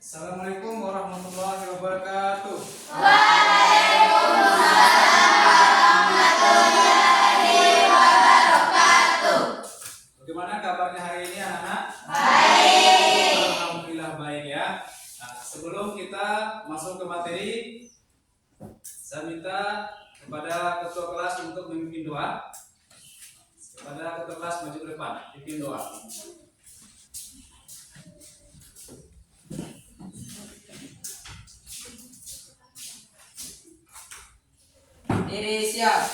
Assalamualaikum warahmatullahi wabarakatuh. Bagaimana kabarnya hari ini anak-anak? Baik. Alhamdulillah baik ya. Nah, sebelum kita masuk ke materi, saya minta kepada ketua kelas untuk memimpin doa. Kepada ketua kelas maju ke depan, pimpin doa. Diri siap.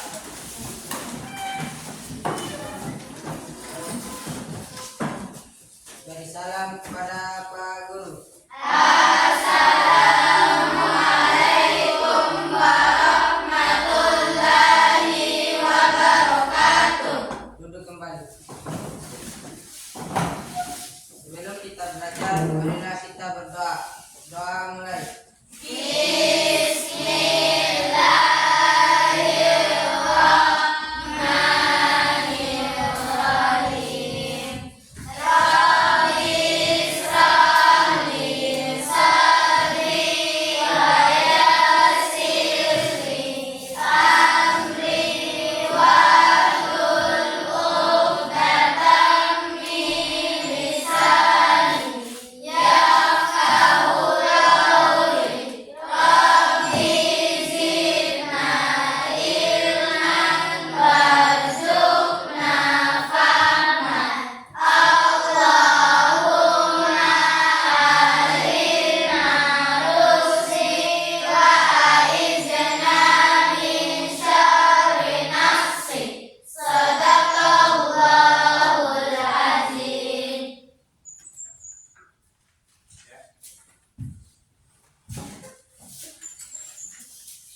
Beri salam kepada Pak Guru. Assalamualaikum warahmatullahi wabarakatuh. Duduk kembali. Sebelum kita belajar, marilah kita berdoa. Doa mulai.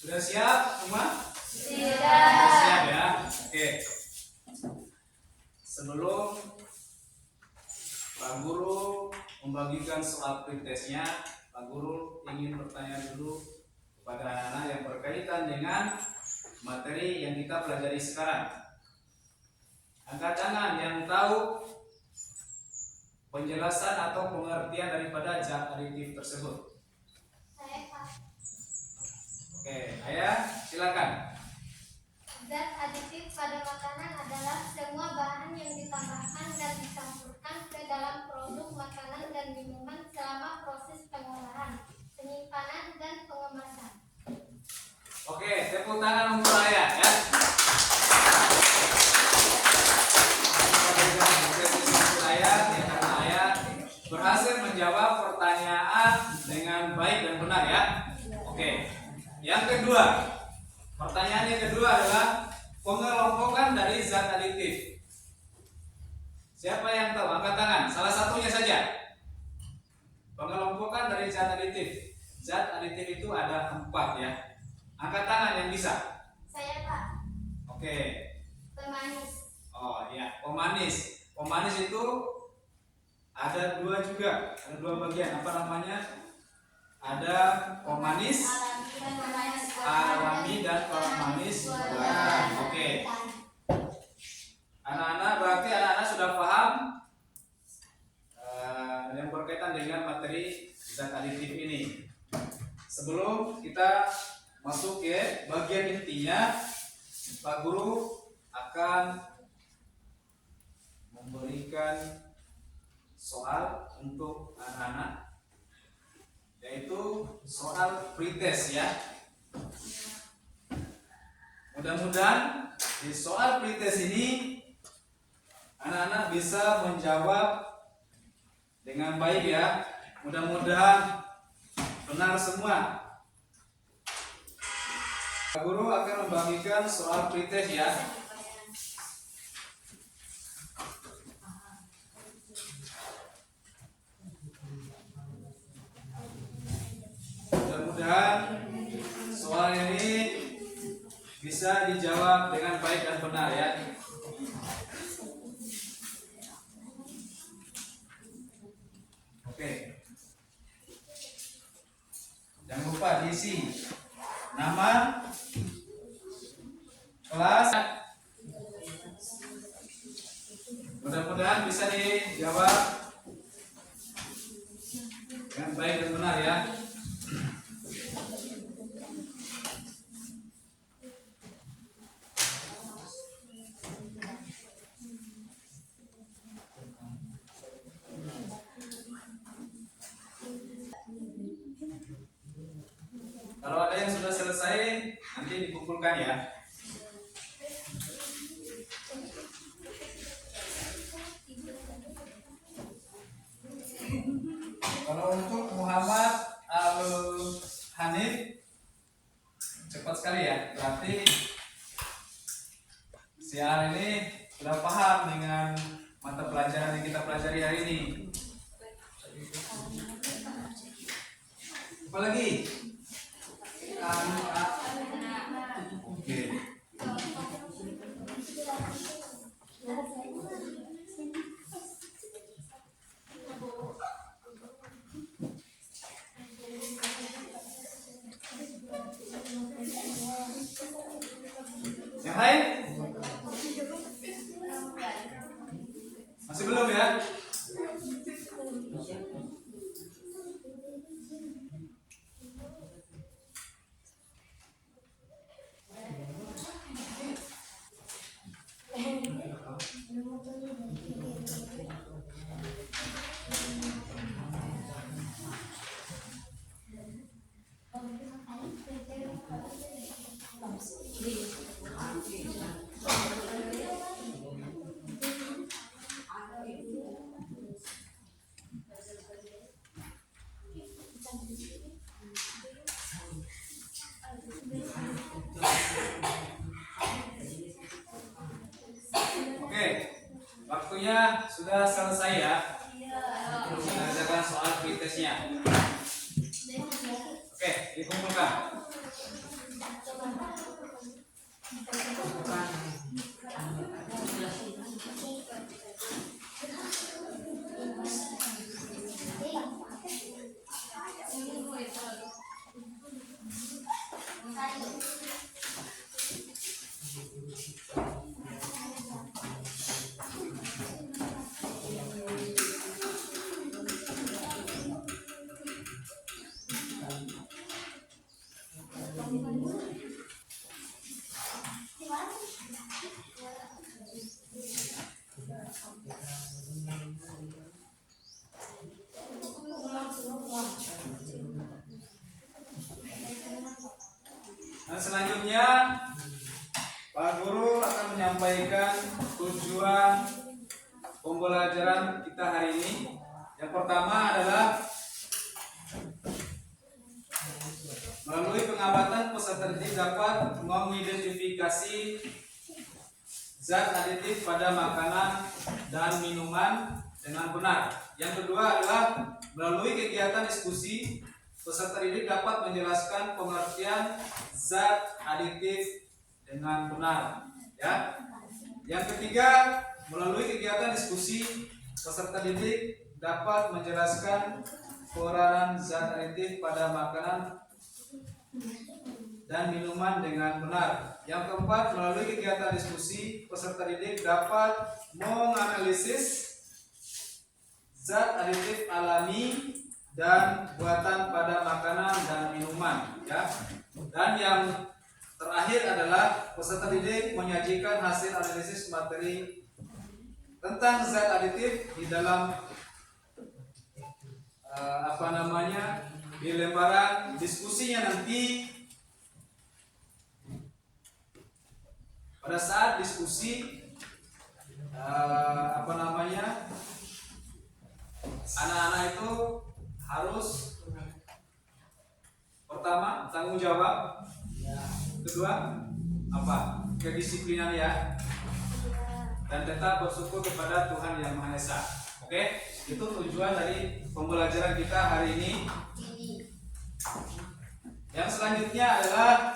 Sudah siap semua? Sudah. Siap ya. Oke. Sebelum Pak Guru membagikan soal pretestnya, Pak Guru ingin bertanya dulu kepada anak-anak yang berkaitan dengan materi yang kita pelajari sekarang. Angkat tangan yang tahu penjelasan atau pengertian daripada zat aditif tersebut. Saya Pak. Oke, Ayah silakan. Zat aditif pada makanan adalah semua bahan yang ditambahkan dan dicampurkan ke dalam produk makanan dan minuman selama proses pengolahan, penyimpanan, dan pengemasan. Oke, tepuk tangan untuk Ayah ya. Ayah, ya, karena Ayah berhasil menjawab pertanyaan dengan baik dan benar ya. Oke. Yang kedua, pertanyaan yang kedua adalah pengelompokan dari zat aditif. Siapa yang tahu? Angkat tangan. Salah satunya saja. Pengelompokan dari zat aditif. Zat aditif itu ada 4 ya. Angkat tangan yang bisa. Saya Pak. Oke. Pemanis. Oh ya, pemanis. Pemanis itu ada 2 juga. Ada 2 bagian. Apa namanya? Ada pemanis alami dan pemanis buatan. Oke. Anak-anak, berarti anak-anak sudah paham yang berkaitan dengan materi zat aditif ini. Sebelum kita masuk ke bagian intinya, Pak Guru akan memberikan soal untuk anak-anak, yaitu soal pretest ya. Mudah-mudahan di soal pretest ini anak-anak bisa menjawab dengan baik ya. Mudah-mudahan benar semua. Pak Guru akan membagikan soal pretest ya. Mudah-mudahan soal ini bisa dijawab dengan baik dan benar ya. Oke. Jangan lupa diisi nama, kelas. Mudah-mudahan bisa dijawab dengan baik dan benar ya. Kalau ada yang sudah selesai, nanti dikumpulkan ya. Kalau untuk Muhammad Al Hanif cepat sekali ya. Berarti siang ini sudah paham dengan mata pelajaran yang kita pelajari hari ini. Apa lagi? Oke. Yang lain? Masih belum ya? Oke, waktunya sudah selesai ya. Terus mengerjakan soal pretestnya. Oke, dikumpulkan. Nah, selanjutnya Pak Guru akan menyampaikan tujuan pembelajaran kita hari ini. Yang pertama adalah melalui pengamatan peserta didik dapat mengidentifikasi zat aditif pada makanan dan minuman dengan benar. Yang kedua adalah melalui kegiatan diskusi peserta didik dapat menjelaskan pengertian zat aditif dengan benar. Ya. Yang ketiga, melalui kegiatan diskusi peserta didik dapat menjelaskan peranan zat aditif pada makanan dan minuman dengan benar. Yang keempat, melalui kegiatan diskusi peserta didik dapat menganalisis zat aditif alami dan buatan pada makanan dan minuman, ya. Dan yang terakhir adalah peserta didik menyajikan hasil analisis materi tentang zat aditif di dalam di lembaran diskusinya nanti. Pada saat diskusi anak-anak itu harus pertama tanggung jawab, kedua kedisiplinan ya, dan tetap bersyukur kepada Tuhan Yang Maha Esa. Oke, itu tujuan dari pembelajaran kita hari ini. Yang selanjutnya adalah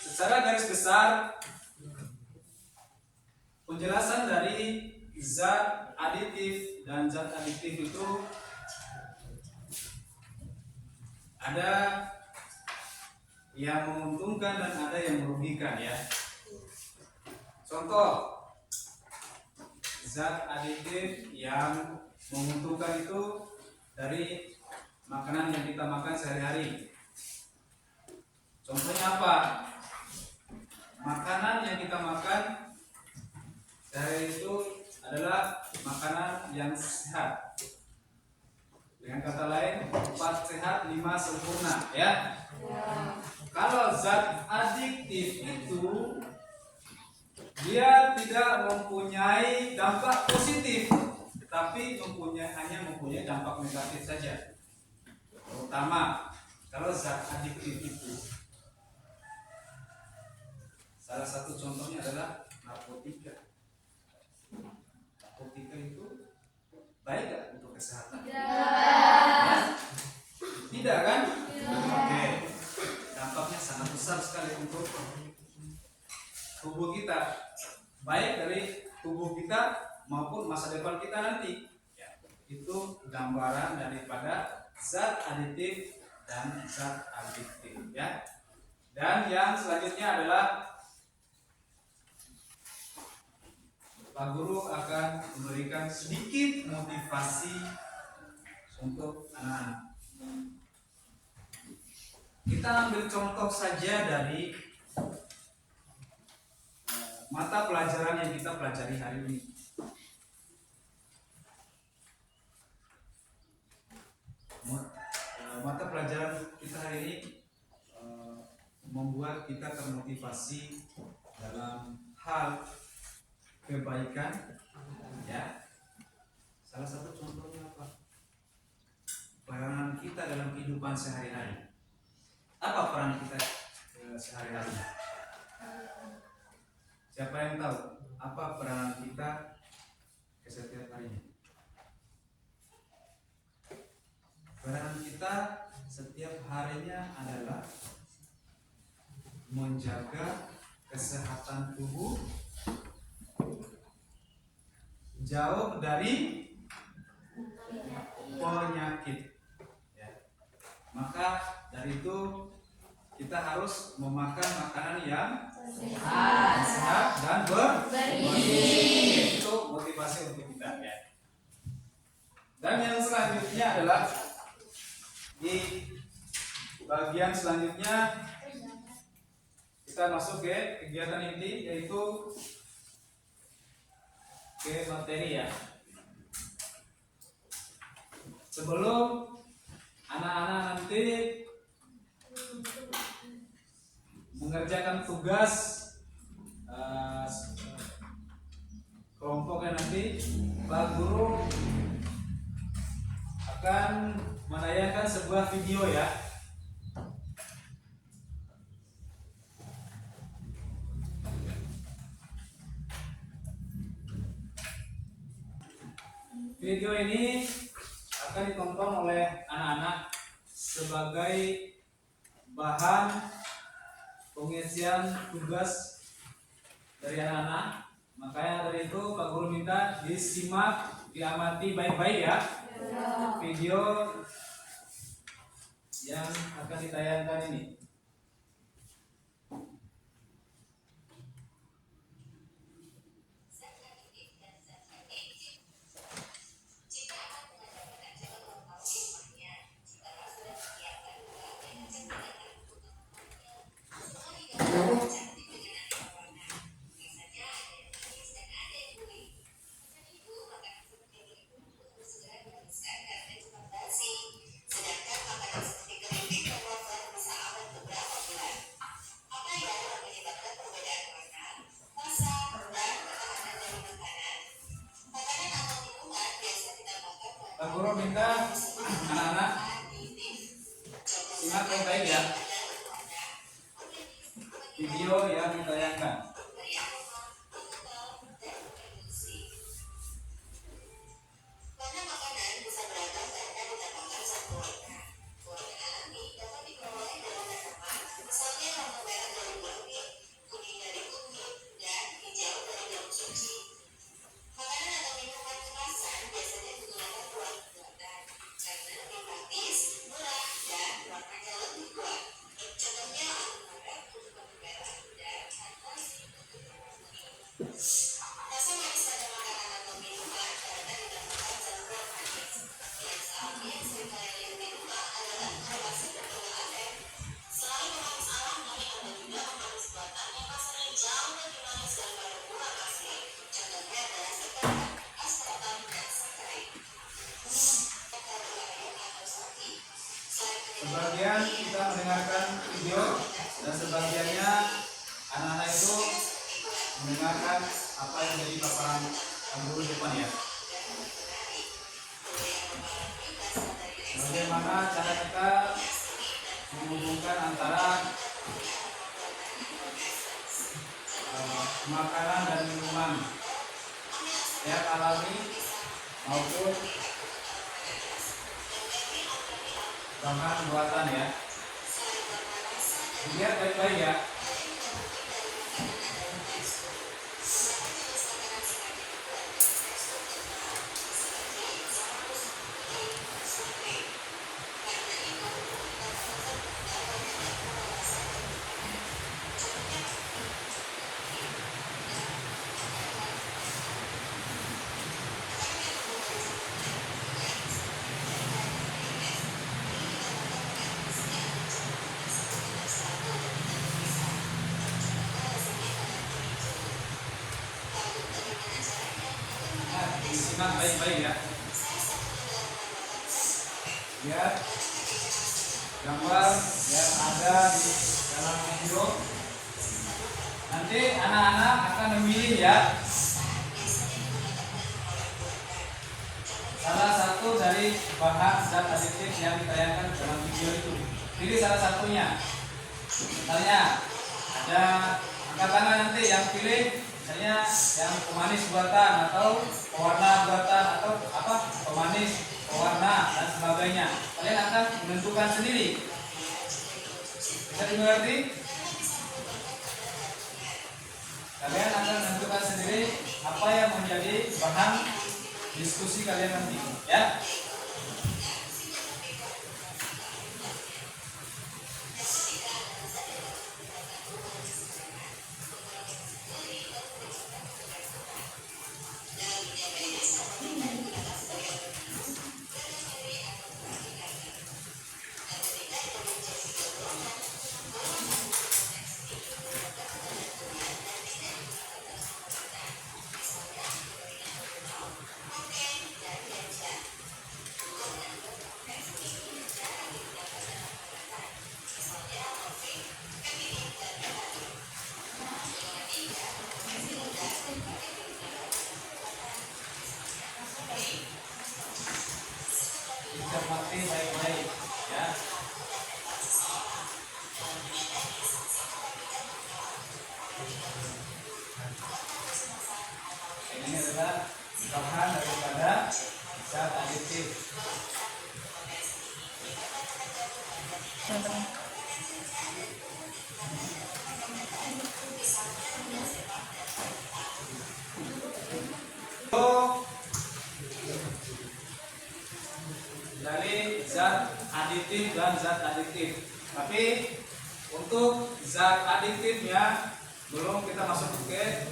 secara garis besar penjelasan dari zat aditif dan zat aditif itu ada yang menguntungkan dan ada yang merugikan ya. Contoh zat aditif yang menguntungkan itu dari makanan yang kita makan sehari-hari. Contohnya apa? Makanan yang kita makan sehari itu adalah makanan yang sehat. Dengan kata lain, 4 sehat, 5 sempurna, ya. Kalau zat adiktif itu dia tidak mempunyai dampak positif, tetapi hanya mempunyai dampak negatif saja. Terutama kalau zat adiktif itu, salah satu contohnya adalah narkotika. Narkotika itu baik gak untuk kesehatan? Tidak kan? Oke. Dampaknya sangat besar sekali untuk tubuh kita, baik dari tubuh kita maupun masa depan kita nanti. Ya, itu gambaran daripada zat aditif dan zat adiktif, ya. Dan yang selanjutnya adalah Pak Guru akan memberikan sedikit motivasi untuk anak-anak. Kita ambil contoh saja dari mata pelajaran yang kita pelajari hari ini. Mata pelajaran kita hari ini membuat kita termotivasi dalam hal kebaikan, ya. Salah satu contohnya apa? Peranan kita dalam kehidupan sehari-hari. Apa peran kita sehari-hari? Siapa yang tahu apa peranan kita setiap harinya? Peranan kita setiap harinya adalah menjaga kesehatan tubuh, jauh dari penyakit, ya. Maka dari itu kita harus memakan makanan yang sehat dan bergizi. Itu motivasi untuk kita, ya. Dan yang selanjutnya adalah di bagian selanjutnya kita masuk ke kegiatan inti, yaitu ke materi, ya. Sebelum anak-anak nanti mengerjakan tugas kelompoknya nanti, Pak Guru akan menayangkan sebuah video, ya. Video ini akan ditonton oleh anak-anak sebagai bahan pengisian tugas dari anak-anak. Makanya dari itu Pak Guru minta disimak, diamati baik-baik, ya. Video yang akan ditayangkan ini. Pak Guru minta anak-anak simak baik-baik, ya, video yang ditayangkan. Sebagian kita mendengarkan video dan sebagiannya anak-anak itu mendengarkan apa yang menjadi paparan guru depan ya. Bagaimana cara kita menghubungkan antara makanan dan minuman yang alami maupun bahan buatan ya. Lihat baik-baik ya. Disimak baik-baik ya. Lihat gambar yang ada di dalam video. Nanti anak-anak akan memilih ya salah satu dari bahan zat adiktif yang ditayangkan dalam video itu. Pilih salah satunya. Misalnya ada angkat tangan nanti yang pilih, misalnya yang pemanis buatan atau pewarna buatan atau apa pemanis, pewarna dan sebagainya. Kalian akan menentukan sendiri. Bisa dimengerti? Kalian akan menentukan sendiri apa yang menjadi bahan diskusi kalian nanti, ya. Cermati baik-baik ya. Ini adalah bahan daripada zat adiktif. Dari zat aditif dan zat adiktif. Tapi untuk zat adiktifnya belum kita masuk ke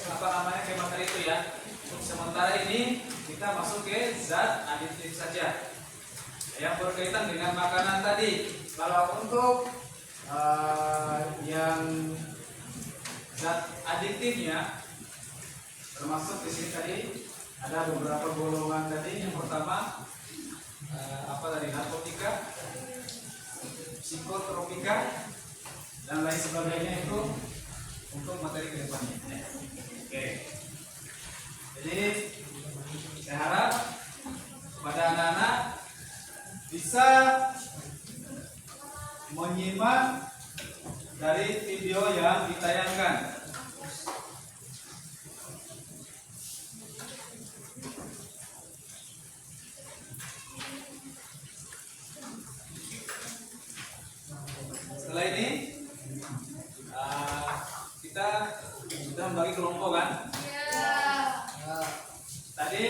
apa namanya ke materi itu ya. Untuk sementara ini kita masuk ke zat adiktif saja yang berkaitan dengan makanan tadi. Kalau untuk yang zat adiktifnya termasuk di sini tadi ada beberapa golongan tadi. Yang pertama apa tadi, narkotika, psikotropika dan lain sebagainya, itu untuk materi kedepannya. Oke. Jadi saya harap pada anak-anak bisa menyimak dari video yang ditayangkan. Setelah ini kita sudah membagi kelompok kan? Tadi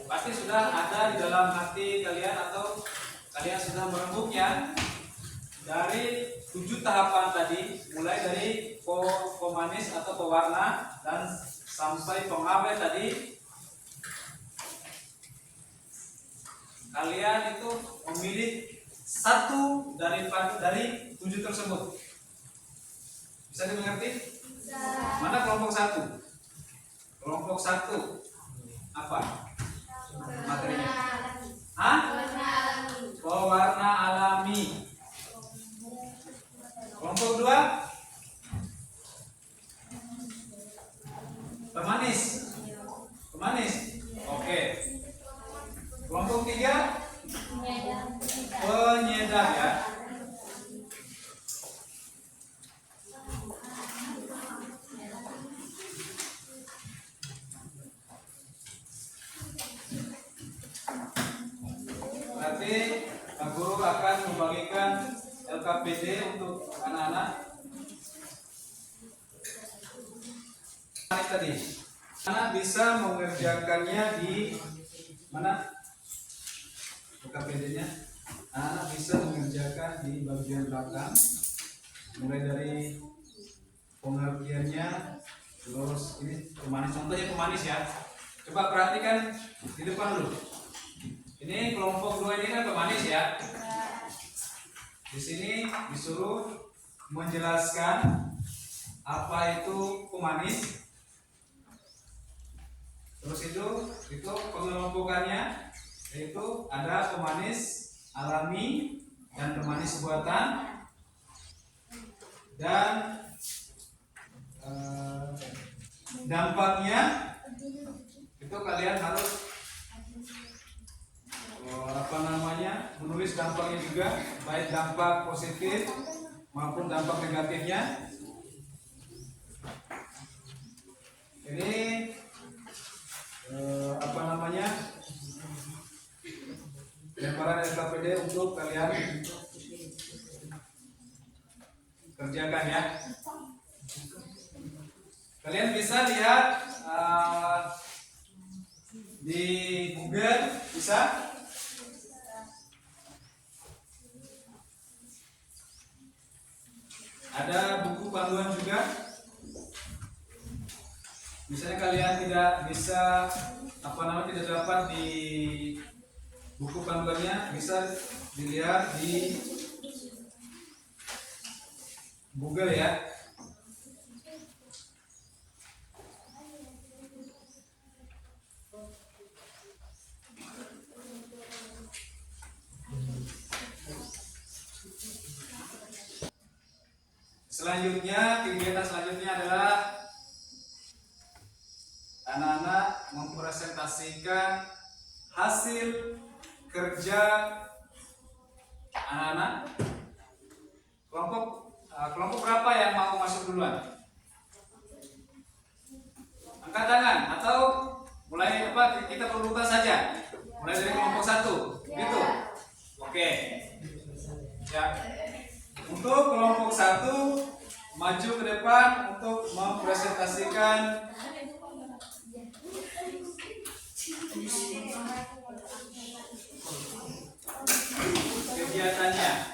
pasti sudah ada di dalam hati kalian atau kalian sudah merembuknya dari 7 tahapan tadi, mulai dari pemanis atau pewarna dan sampai pengawet tadi, kalian itu memilih satu dari 7 tersebut. Bisa dimengerti? Mana kelompok 1? Kelompok 1 apa materinya? Hah? Pewarna alami. Kelompok 2 pemanis. Pemanis. Oke. Kelompok 3 penyedap ya. Berarti Pak Guru akan membagikan LKPD untuk anak-anak tadi. Anak bisa mengerjakannya di mana? LKPD-nya. Anak bisa mengerjakan di bagian belakang, mulai dari pengertiannya, terus ini pemanis. Contohnya pemanis ya. Coba perhatikan di depan dulu. Ini kelompok 2 ini kan pemanis ya. Di sini disuruh menjelaskan apa itu pemanis. Terus itu pengelompokannya, yaitu ada pemanis alami dan pemanis buatan, dan dampaknya itu kalian harus menulis dampaknya juga, baik dampak positif maupun dampak negatifnya. Ini lemparan LKPD untuk kalian kerjakan ya. Kalian bisa lihat di Google, bisa. Ada buku panduan juga. Misalnya kalian tidak bisa tidak dapat di buku panduannya, bisa dilihat di Google ya. Selanjutnya, kegiatan selanjutnya adalah anak-anak mempresentasikan hasil kerja anak-anak. Kelompok berapa yang mau masuk duluan? Angkat tangan atau mulai kita berurutan saja. Mulai dari kelompok 1, gitu. Oke. Ya. Untuk kelompok 1 maju ke depan untuk mempresentasikan kegiatannya.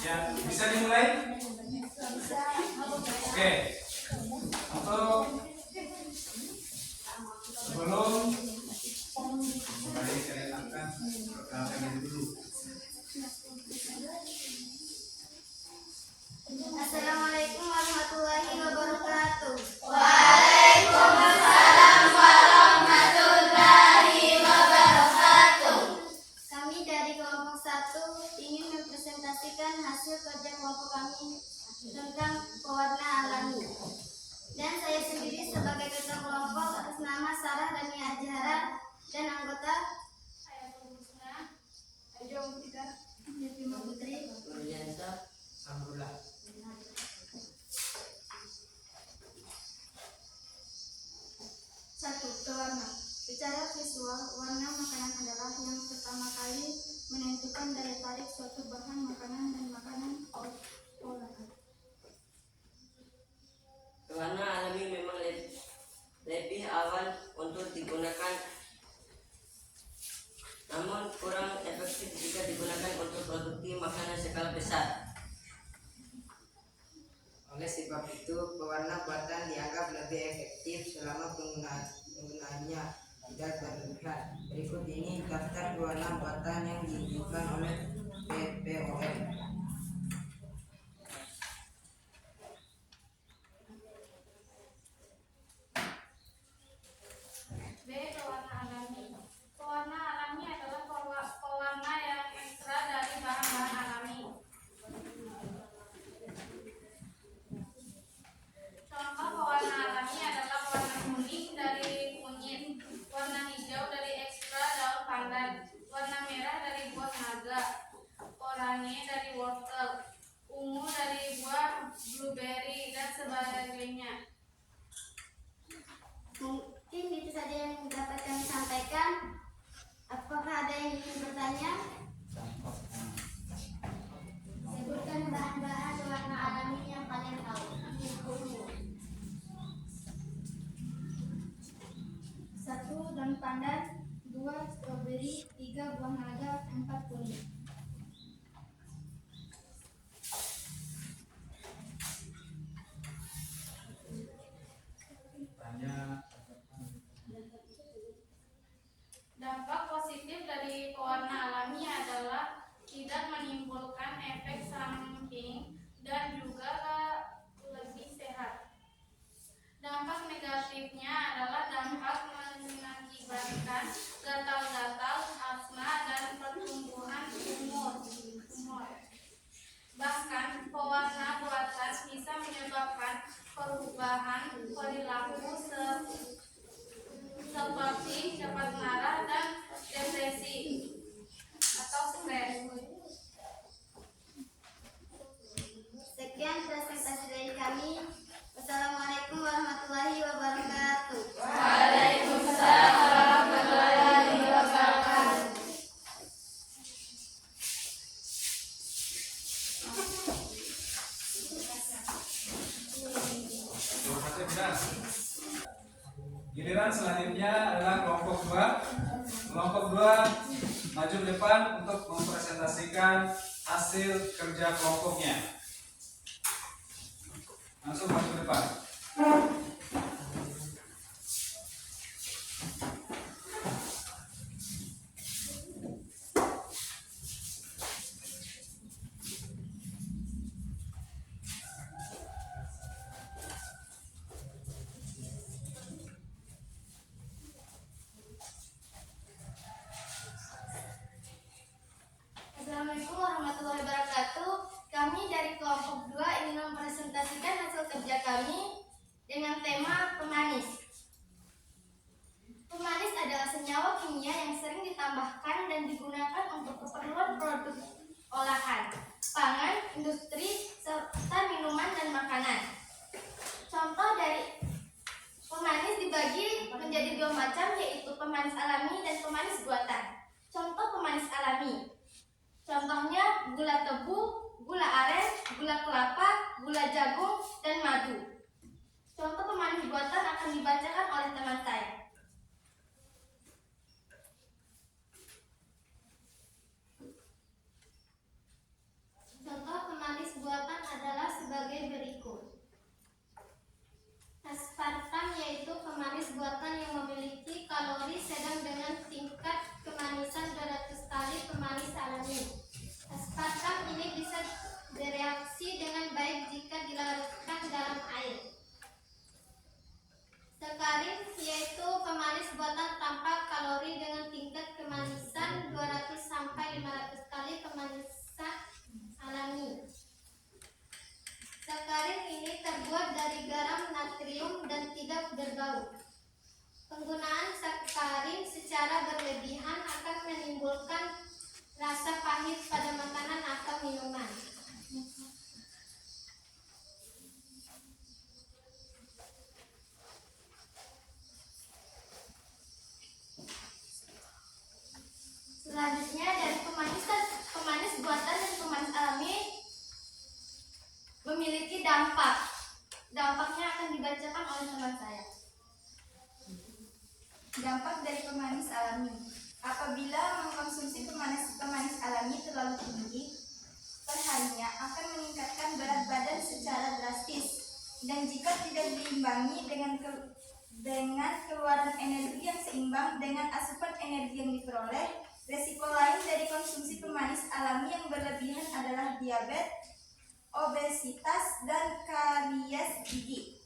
Ya, bisa dimulai? Oke. Untuk sebelum saya akan perkenalkan dulu. Assalamualaikum warahmatullahi wabarakatuh. Waalaikumsalam warahmatullahi wabarakatuh. Kami dari kelompok 1 ingin mempresentasikan hasil kerja kelompok kami tentang pewarna alami. Secara visual, warna makanan adalah yang pertama kali menentukan daya tarik suatu bahan makanan dan makanan olahan. Warna alami memang lebih awal untuk digunakan, namun kurang efektif jika digunakan untuk produksi makanan skala besar. Oleh sebab itu, pewarna buatan dianggap lebih efektif selama penggunaannya tidak berlebihan. Berikut ini daftar pewarna buatan yang diizinkan oleh BPOM. B. Pewarna alami. Pewarna alami adalah pewarna yang ekstra dari bahan-bahan alami. Contoh pewarna alami adalah warna kuning dari kunyit, warna hijau dari ekstra daun pandan, warna merah dari buah naga, oranye dari wortel, ungu dari buah blueberry, dan sebagainya. Mungkin itu saja yang dapat kami sampaikan. Apakah ada yang ingin bertanya? Sebutkan bahan-bahan warna alami yang kalian tahu. 1. Daun pandan, 2. Stroberi, 3. Buah naga, 4. kunyit. Dampak positif dari pewarna alami adalah tidak menimbulkan efek samping dan juga lebih sehat. Dampak negatifnya adalah dampak mengakibatkan gatal-gatal, asma, dan pertumbuhan tumor. Bahkan pewarna buatan bisa menyebabkan perubahan perilaku seperti cepat marah dan depresi atau stres. Sekian presentasi dari kami. Wassalamualaikum warahmatullahi wabarakatuh. Waalaikumsalam warahmatullahi wabarakatuh. Terima kasih, benar. Giliran selanjutnya adalah kelompok 2. Kelompok 2 maju ke depan untuk mempresentasikan hasil kerja kelompoknya. Langsung maju ke depan. Assalamualaikum warahmatullahi wabarakatuh. Kami dari kelompok 2 ingin mempresentasikan hasil kerja kami dengan tema pemanis. Pemanis adalah senyawa kimia yang sering ditambahkan dan digunakan untuk keperluan produk olahan, pangan, industri, serta minuman dan makanan. Contoh dari pemanis dibagi menjadi 2 macam, yaitu pemanis alami dan pemanis buatan. Contoh pemanis alami. Contohnya gula tebu, gula aren, gula kelapa, gula jagung, dan madu. Contoh pemanis buatan akan dibacakan oleh teman saya. Contoh pemanis buatan adalah sebagai berikut. Aspartam yaitu pemanis buatan yang memiliki kalori sedang dengan tingkat kemanisan 200 kali pemanis alami. Aspartam ini bisa bereaksi dengan baik jika dilarutkan dalam air. Sakarin yaitu pemanis buatan tanpa kalori dengan tingkat kemanisan 200 sampai 500 kali pemanisan alami. Sakarin ini terbuat dari garam, natrium, dan tidak berbau. Penggunaan sakarin secara berlebihan akan menimbulkan rasa pahit pada makanan atau minuman. Dampaknya akan dibacakan oleh teman saya. Dampak dari pemanis alami. Apabila mengkonsumsi pemanis alami terlalu tinggi, perharinya akan meningkatkan berat badan secara drastis. Dan jika tidak diimbangi dengan keluaran energi yang seimbang dengan asupan energi yang diperoleh, resiko lain dari konsumsi pemanis alami yang berlebihan adalah diabetes, obesitas, dan karies gigi.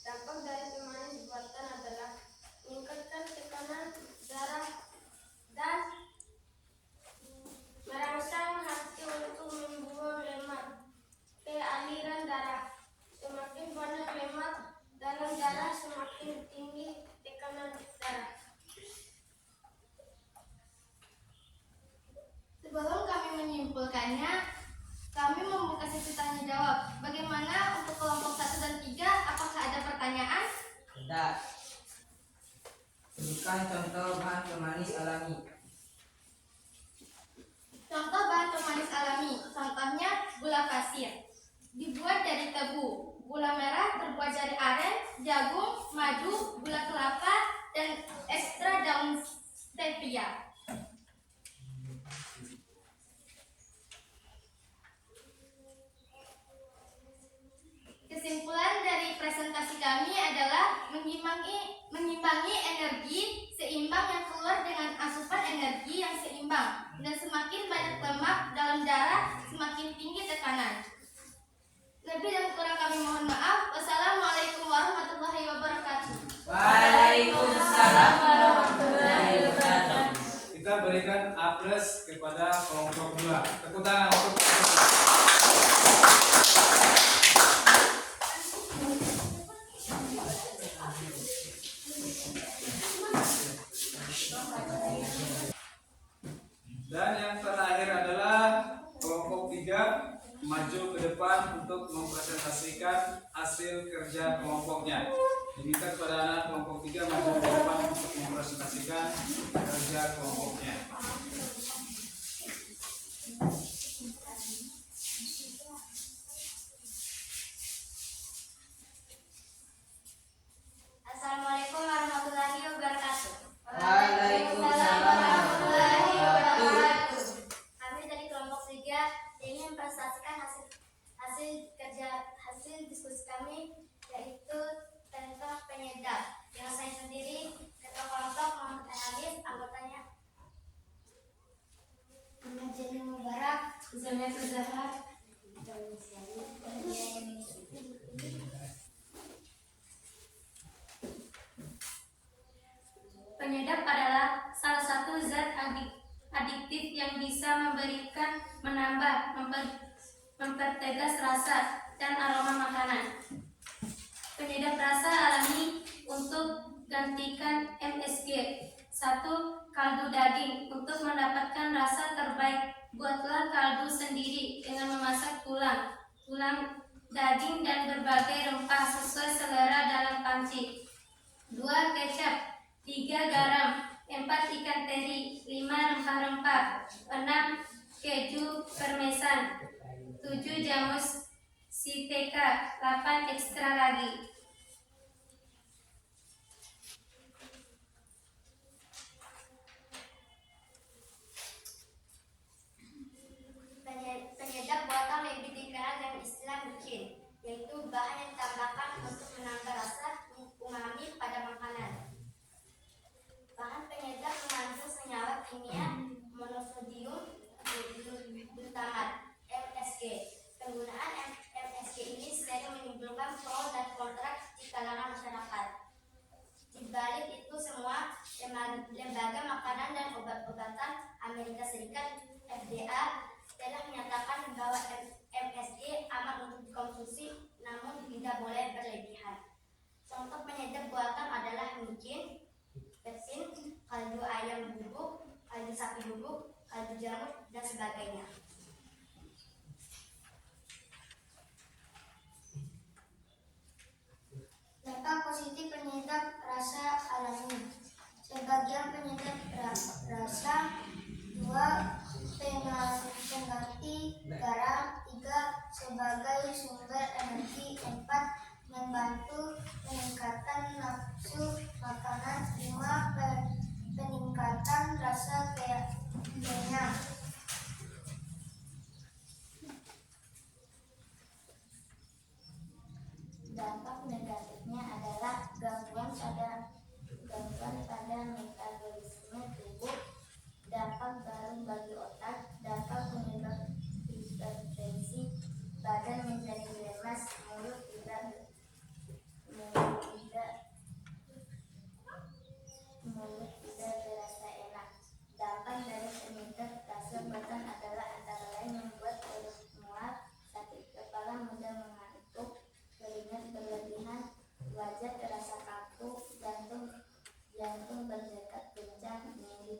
Dampak dari pemanis buatan adalah meningkatkan tekanan darah dan merangsang hati untuk membuang lemak ke aliran darah. Semakin banyak lemak dalam darah, semakin tinggi tekanan darah. Sebelum kami menyimpulkannya, kami membuka sesi tanya jawab. Bagaimana untuk kelompok 1 dan 3? Apakah ada pertanyaan? Ada. Sebutkan contoh bahan pemanis alami. Contoh bahan pemanis alami. Contohnya gula pasir. Dibuat dari tebu. Gula merah terbuat dari aren, jagung, madu, gula kelapa, dan ekstra daun stevia. Kesimpulan dari presentasi kami adalah mengimbangi energi seimbang yang keluar dengan asupan energi yang seimbang, dan semakin banyak lemak dalam darah, semakin tinggi tekanan. Lebih dan kurang kami mohon maaf. Wassalamualaikum warahmatullahi wabarakatuh. Waalaikumsalam warahmatullahi wabarakatuh. Kita berikan A+ kepada kelompok 2. Tepuk tangan untuk dan yang terakhir adalah kelompok 3 maju ke depan untuk mempresentasikan hasil kerja kelompoknya. Diminta kepada anak kelompok 3 maju ke depan untuk mempresentasikan kerja kelompoknya. Assalamualaikum warahmatullahi wabarakatuh. Waalaikumsalam warahmatullahi wabarakatuh. Kami dari kelompok 3 ingin mempresentasikan hasil diskusi kami, yaitu tentang penyedap. Yang saya sendiri ketua kelompok Muhammad Halis, anggotanya Jenny Mubarak, Zametul Zahar. Penyedap adalah salah satu zat adiktif yang bisa mempertegas rasa dan aroma makanan. Penyedap rasa alami untuk gantikan MSG. 1. Kaldu daging. Untuk mendapatkan rasa terbaik, buatlah kaldu sendiri dengan memasak tulang daging dan berbagai rempah sesuai selera dalam panci. 2. Kecap. 3. Garam. 4. Ikan teri. 5. Rempah-rempah. 6. Keju parmesan. 7. Jamu stevia. 8. Ekstra ragi. Penyedap buatan lebih dikenal dengan istilah micin, yaitu bahan yang ditambahkan untuk menambah rasa umami pada makanan. Bahan penyedap mengandung senyawa kimia monosodium glutamat (MSG). Penggunaan MSG ini sering menimbulkan pro dan kontra di kalangan masyarakat. Di balik itu semua, Lembaga Makanan dan Obat-obatan Amerika Serikat (FDA) telah menyatakan bahwa MSG aman untuk dikonsumsi, namun tidak boleh berlebihan. Contoh penyedap buatan adalah micin, pepsin, kaldu ayam bubuk, kaldu sapi bubuk, kaldu jamur, dan sebagainya. Dampak positif penyedap rasa alami. Sebagian penyedap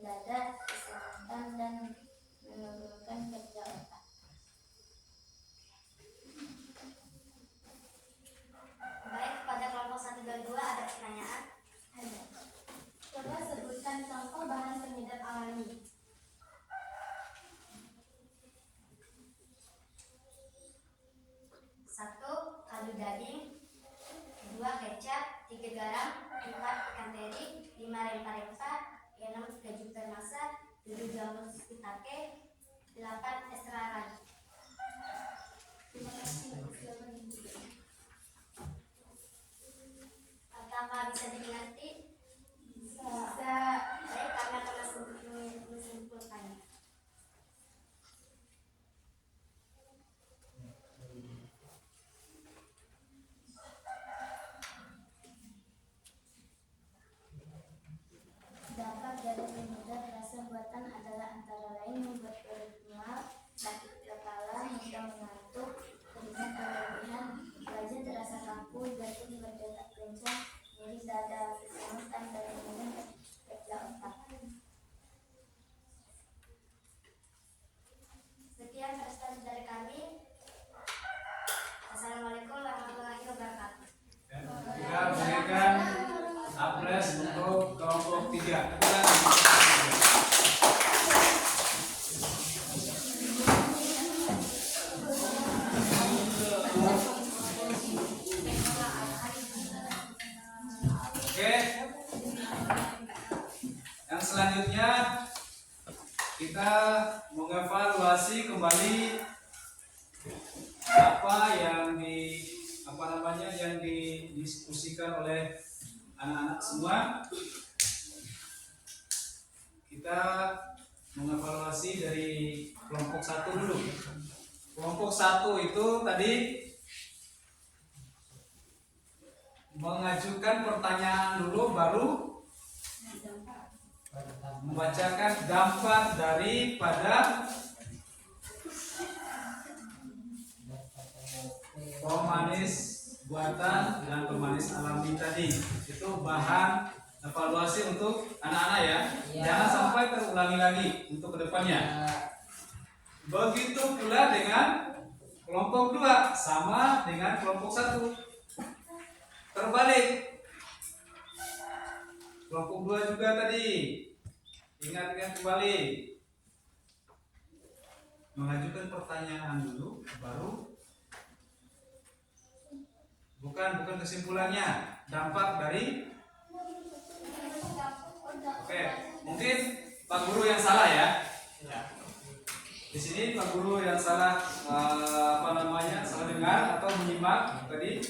dada, kesehatan, dan menurunkan kerja otak. Baik, pada kelompok 1 dan 2 ada pertanyaan? Ada. Coba sebutkan contoh bahan penyedap alami. 1. Kaldu daging, 2. Kecap, 3. Garam, 4. Ikan teri, 5. Rempah-rempah, 6. Keju permasa, 7. Jamur shiitake, 8. Estraran. Terima kasih. Silakan Ibu. Apakah bisa dimengerti? Bisa. Baik, kami akan menyimpulkannya. Dampak dari penyedap rasa buatan adalah antara lain membuat perut mual, sakit kepala, mudah mengantuk, keringat berlebihan, wajah terasa kaku, jantung berdetak kencang, nyeri dada, kesemutan, dan menurunkan kerja otak. Sekian presentasi dari kami. Assalamualaikum warahmatullahi wabarakatuh. Kita berikan apres untuk kelompok 3. Oke. Yang selanjutnya kita mengevaluasi kembali apa yang didiskusikan oleh anak-anak semua. Kita mengevaluasi dari kelompok 1 dulu. Kelompok 1 itu tadi mengajukan pertanyaan dulu, baru membacakan dampak daripada pemanis buatan dan pemanis alami tadi. Itu bahan evaluasi untuk anak-anak ya. Jangan sampai terulangi lagi untuk kedepannya. Begitu pula dengan kelompok 2, sama dengan kelompok 1. Terbalik. Kelompok 2 juga tadi. Ingat-ingat kembali. Mengajukan pertanyaan dulu, baru bukan kesimpulannya, dampak dari. Oke, mungkin Pak Guru yang salah ya. Di sini Pak Guru yang salah salah dengar atau menyimak tadi.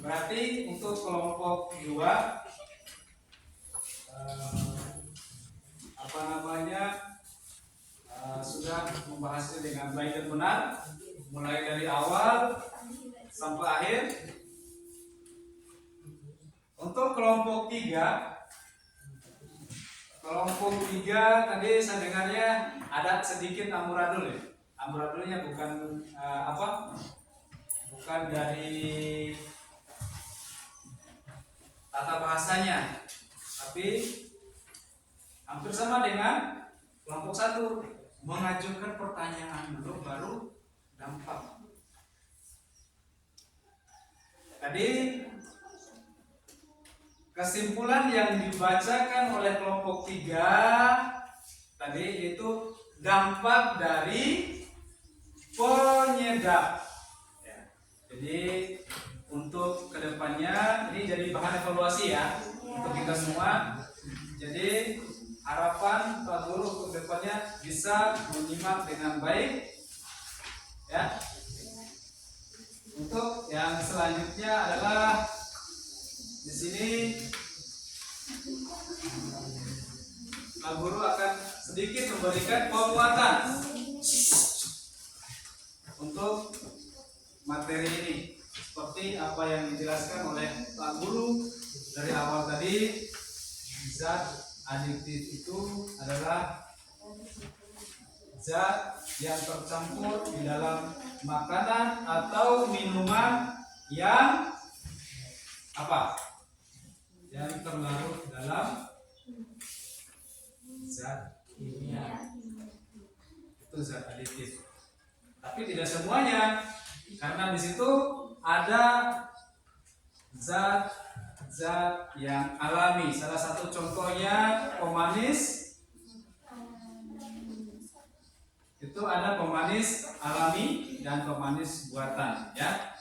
Berarti untuk kelompok 2 sudah membahasnya dengan baik dan benar, mulai dari awal sampai akhir. Untuk kelompok 3 tadi saya dengarnya ada sedikit amburadul ya. Amburadulnya bukan bukan dari tata bahasanya, tapi hampir sama dengan kelompok 1. Mengajukan pertanyaan dulu, baru dampak. Tadi kesimpulan yang dibacakan oleh kelompok 3 tadi itu dampak dari penyedap. Ya. Jadi untuk kedepannya ini jadi bahan evaluasi ya untuk kita semua. Jadi harapan Pak Guru untuk kedepannya bisa menyimak dengan baik ya. Untuk yang selanjutnya adalah di sini Pak Guru akan sedikit memberikan penguatan untuk materi ini, seperti apa yang dijelaskan oleh Pak Guru dari awal tadi. Zat adiktif itu adalah zat yang tercampur di dalam makanan atau minuman yang yang terlarut dalam zat aditif. Tapi tidak semuanya, karena di situ ada zat yang alami. Salah satu contohnya pemanis. Itu ada pemanis alami dan pemanis buatan, ya.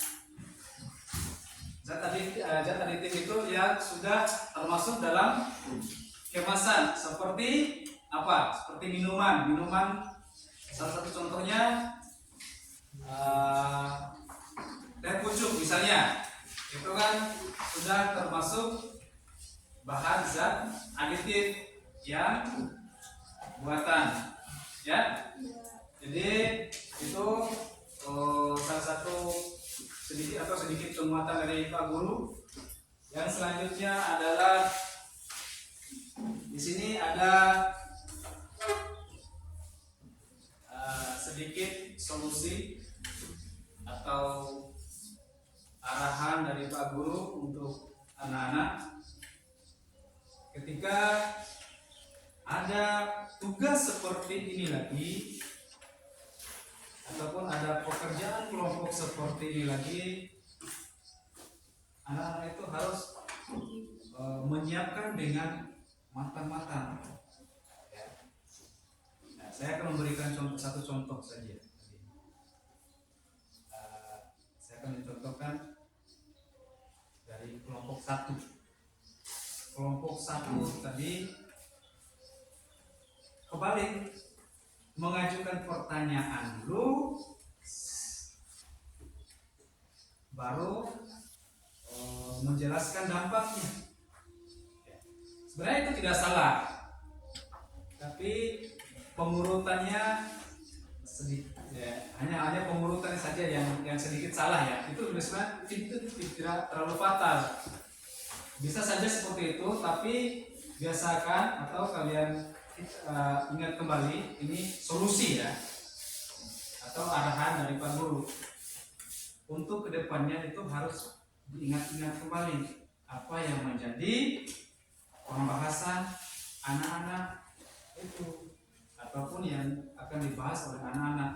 Zat aditif itu yang sudah termasuk dalam kemasan seperti apa? Seperti minuman. Salah satu contohnya teh pucuk misalnya. Itu kan sudah termasuk bahan zat aditif yang buatan, ya. Jadi itu salah satu sedikit penguatan dari Pak Guru. Yang selanjutnya adalah di sini ada sedikit solusi atau arahan dari Pak Guru untuk anak-anak ketika ada tugas seperti ini lagi ataupun ada pekerjaan kelompok seperti ini lagi, anak-anak itu harus menyiapkan dengan matang-matang. Nah, saya akan memberikan satu contoh saja. Saya akan mencontohkan dari kelompok 1. Kelompok 1 tadi kebalik, mengajukan pertanyaan dulu, baru menjelaskan dampaknya. Sebenarnya itu tidak salah, tapi pengurutannya sedikit, ya, hanya pengurutannya saja yang sedikit salah, ya. Itu sebenarnya itu tidak terlalu fatal. Bisa saja seperti itu, tapi biasakan atau kalian ingat kembali, ini solusi, ya, atau arahan dari Pak Guru. Untuk kedepannya itu harus diingat-ingat kembali apa yang menjadi pembahasan anak-anak itu ataupun yang akan dibahas oleh anak-anak.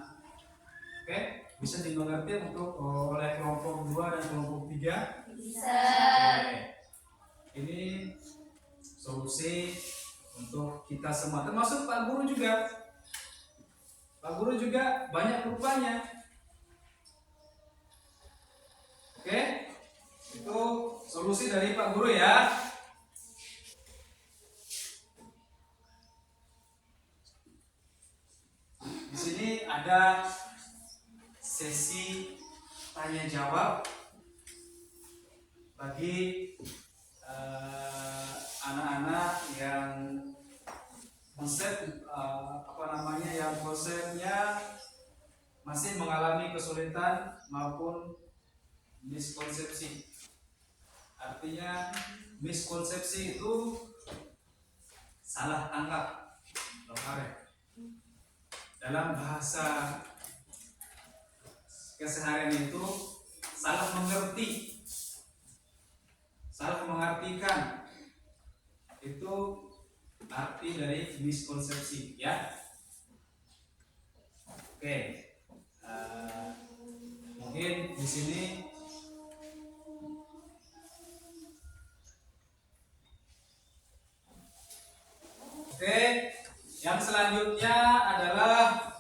Oke, bisa dimengerti untuk oleh kelompok 2 dan kelompok 3? Bisa. Oke. Ini solusi untuk kita semua, termasuk Pak Guru juga. Pak Guru juga banyak lupanya. Oke, itu solusi dari Pak Guru, ya. Di sini ada sesi tanya jawab bagi anak-anak yang konsepnya masih mengalami kesulitan maupun miskonsepsi. Artinya miskonsepsi itu salah tangkap, dalam bahasa keseharian itu salah mengerti, salah mengartikan. Itu arti dari miskonsepsi, ya. Oke, mungkin di sini oke. Yang selanjutnya adalah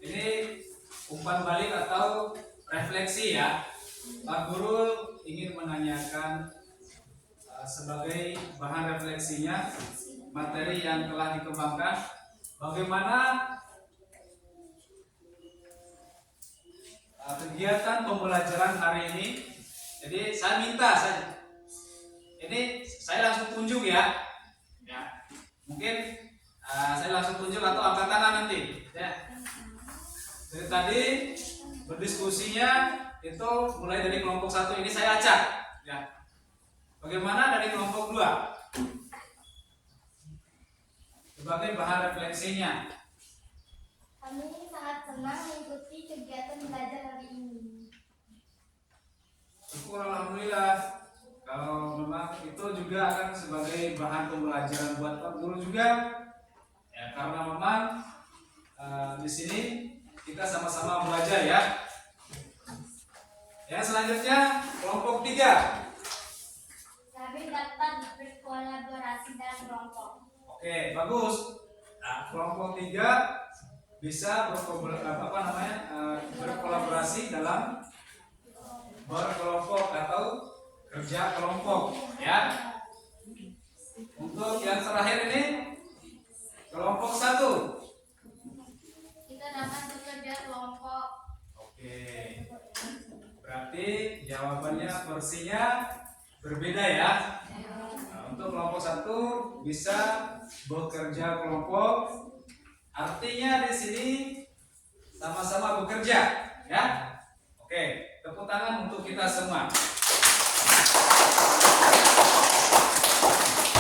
ini umpan balik atau refleksi, ya. Pak Guru ingin menanyakan sebagai bahan refleksinya materi yang telah dikembangkan, bagaimana kegiatan pembelajaran hari ini. Jadi saya minta saja, ini saya langsung tunjuk, ya. Mungkin saya langsung tunjuk atau angkat tangan nanti, ya. Dari tadi berdiskusinya itu mulai dari kelompok 1 ini saya acak, ya. Bagaimana dari kelompok 2? Sebagai bahan refleksinya. Kami sangat senang mengikuti kegiatan belajar hari ini. Syukur, alhamdulillah. Kalau memang itu juga akan sebagai bahan pembelajaran buat Pak Guru juga, ya, karena memang di sini kita sama-sama belajar ya. Yang selanjutnya kelompok 3. Kami dapat berkolaborasi dalam kelompok. Oke, bagus. Nah, kelompok 3 bisa berkolaborasi dalam berkelompok atau kerja kelompok ya. Untuk yang terakhir ini kelompok 1. Kita dapat bekerja kelompok. Oke. Berarti jawabannya versinya berbeda ya. Nah, untuk kelompok 1 bisa bekerja kelompok. Artinya di sini sama-sama bekerja ya. Oke, tepuk tangan untuk kita semua.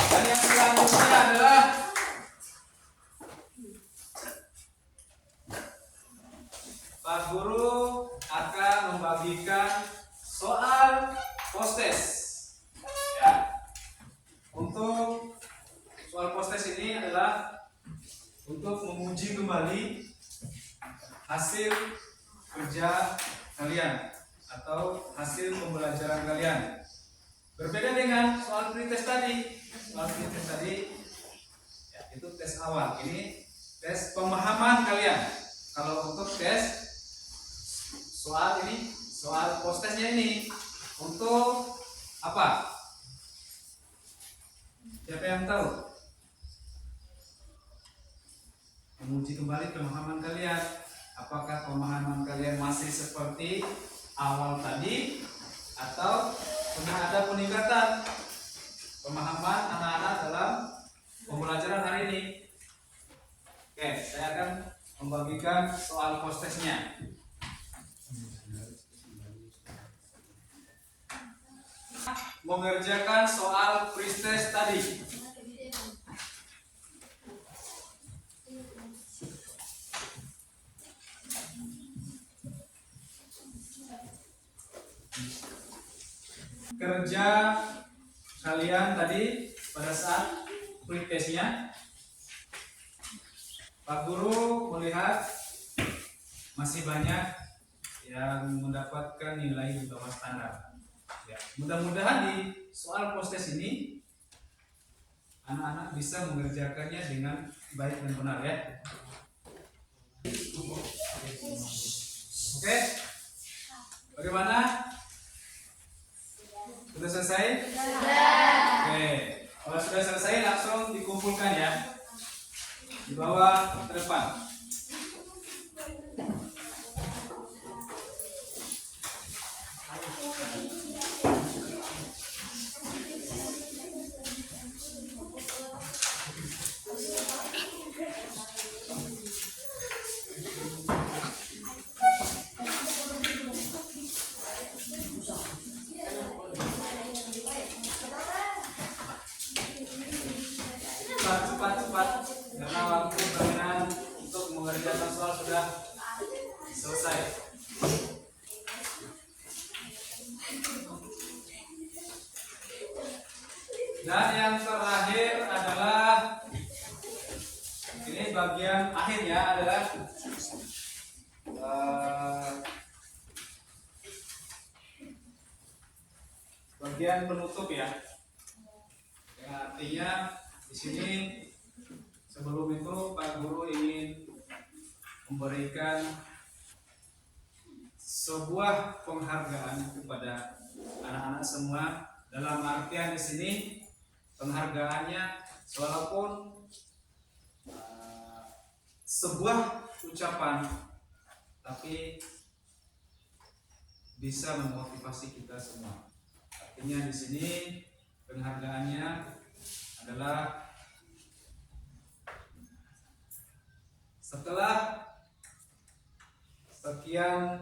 Dan yang selanjutnya adalah Pak Guru akan membagikan soal postes. Ya. Untuk soal postes ini adalah untuk menguji kembali hasil kerja kalian atau hasil pembelajaran kalian. Berbeda dengan soal pretest tadi. Soal pretest tadi ya, itu tes awal. Ini tes pemahaman kalian. Kalau untuk tes soal ini, soal postesnya ini untuk apa? Siapa yang tahu? Menguji kembali pemahaman kalian. Apakah pemahaman kalian masih seperti awal tadi atau sudah ada peningkatan pemahaman anak-anak dalam pembelajaran hari ini? Oke, saya akan membagikan soal postesnya. Mengerjakan soal pretest tadi. Kerja kalian tadi pada saat pretestnya, Pak Guru melihat masih banyak yang mendapatkan nilai di bawah standar. Ya, mudah-mudahan di soal postes ini anak-anak bisa mengerjakannya dengan baik dan benar ya. Oke, bagaimana? Sudah selesai? Oke, kalau sudah selesai langsung dikumpulkan ya, dibawa ke depan. Cepat karena waktu permainan untuk mengerjakan soal sudah selesai. Dan yang terakhir adalah ini bagian akhirnya adalah bagian penutup ya. Yang artinya di sini sebelum itu Pak Guru ingin memberikan sebuah penghargaan kepada anak-anak semua. Dalam artian di sini penghargaannya walaupun sebuah ucapan tapi bisa memotivasi kita semua. Artinya di sini penghargaannya adalah setelah sekian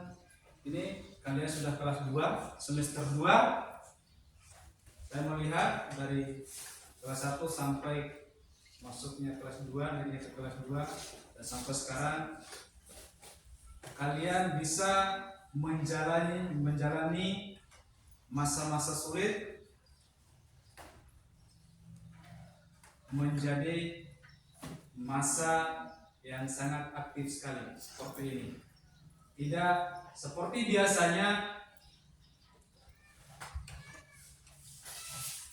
ini kalian sudah kelas 2 semester 2. Saya melihat dari kelas 1 sampai masuknya kelas 2 dan ke kelas 2 dan sampai sekarang kalian bisa menjalani masa-masa sulit menjadi masa yang sangat aktif sekali seperti ini. Tidak seperti biasanya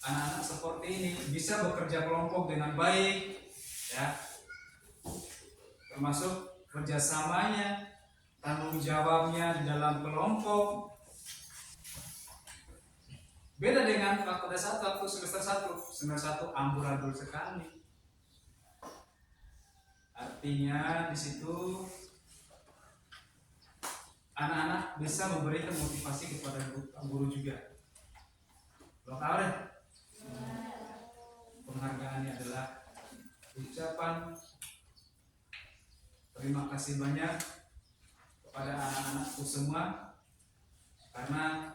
anak-anak seperti ini bisa bekerja kelompok dengan baik, ya, termasuk kerjasamanya, tanggung jawabnya di dalam kelompok. Beda dengan pada saat waktu semester 1 amburadul sekali. Artinya di situ anak-anak bisa memberikan motivasi kepada guru juga. Lo tahu deh, penghargaannya adalah ucapan terima kasih banyak kepada anak-anakku semua karena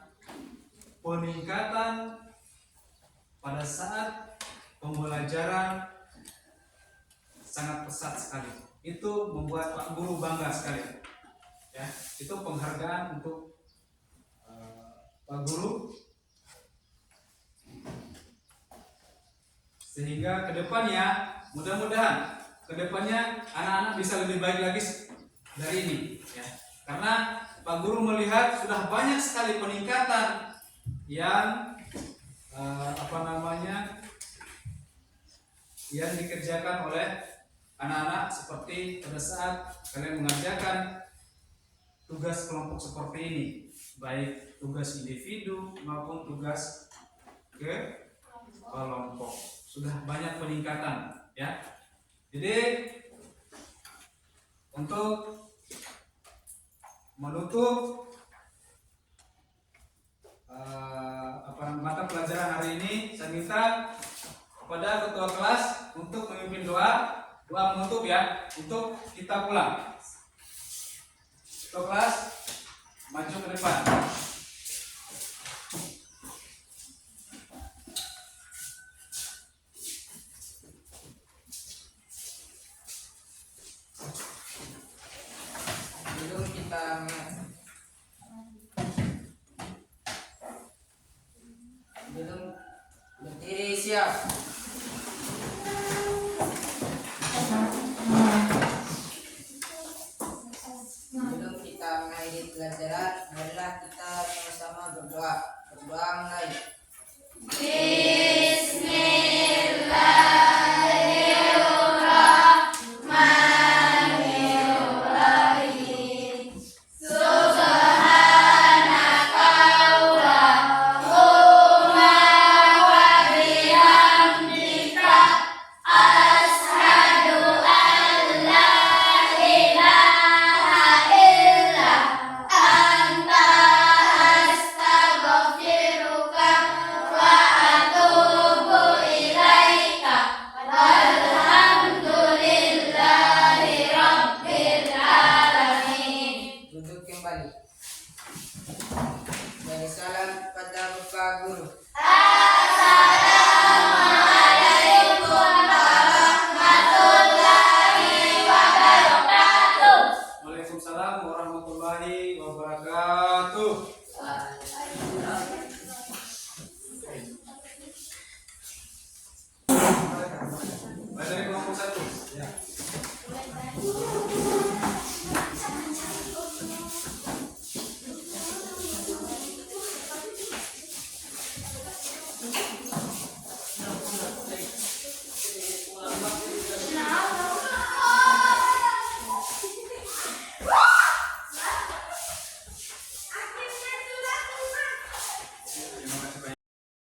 peningkatan pada saat pembelajaran sangat pesat sekali. Itu membuat Pak Guru bangga sekali. Ya, itu penghargaan untuk Pak Guru. Sehingga kedepannya, mudah-mudahan kedepannya anak-anak bisa lebih baik lagi dari ini. Ya, karena Pak Guru melihat sudah banyak sekali peningkatan yang yang dikerjakan oleh anak-anak seperti pada saat kalian mengerjakan tugas kelompok seperti ini, baik tugas individu maupun tugas ke kelompok. Sudah banyak peningkatan, ya. Jadi untuk menutup mata pelajaran hari ini, saya minta kepada ketua kelas untuk memimpin doa menutup, ya, untuk kita pulang. Ketua kelas maju ke depan.